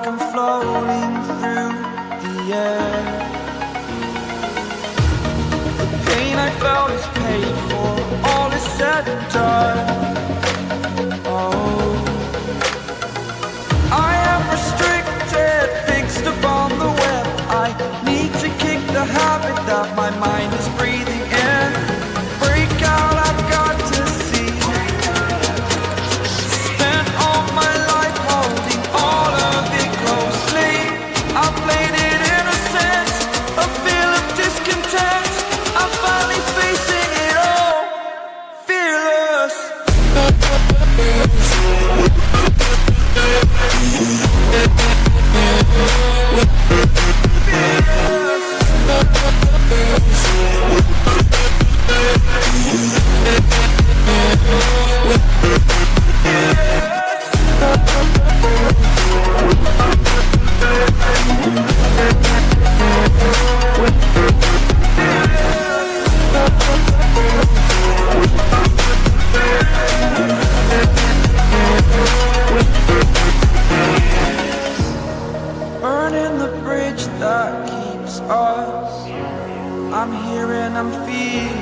I'm floating through the air. The pain I felt is paid for, all is said and done. Oh, I am restricted, fixed upon the web. I need to kick the habit that my mind is breathing in. Break out, I've got to see. Spent all my life holding all of it closely. I played it innocent, a feel of discontent. I'm finally facing it all, fearless. Burning the bridge that keeps us. I'm here and I'm feeling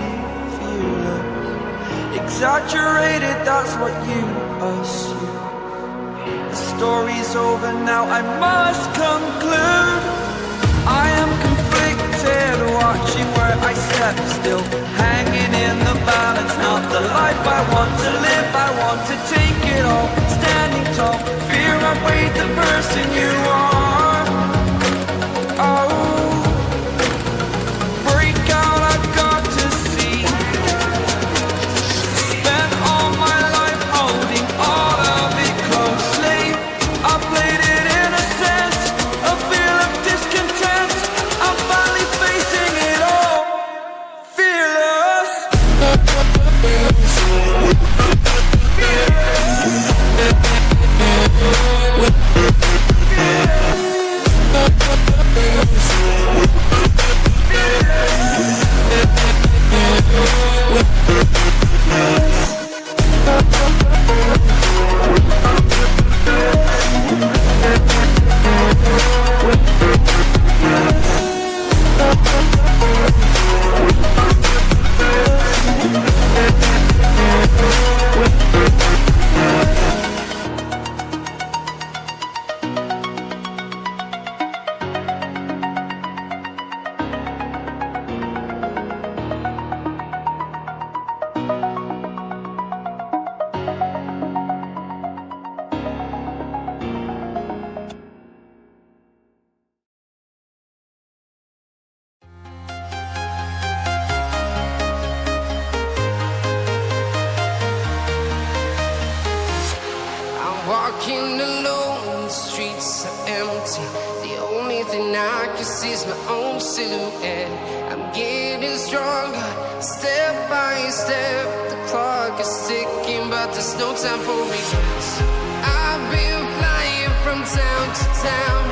fearless. Exaggerated, that's what you assume. The story's over now, I must conclude. I am conflicted, watching where I step still, hanging in the balance. Not the life I want to live, I want to take it all. Standing tall, fear I've weighed the person you are. Oh, break out, I've got to see. Spent all my life holding all of it closely. I played it innocent, a feel of discontent. I'm finally facing it all, fearless. Walking alone, the streets are empty. The only thing I can see is my own silhouette. I'm getting stronger, step by step. The clock is ticking, but there's no time for regrets. I've been flying from town to town,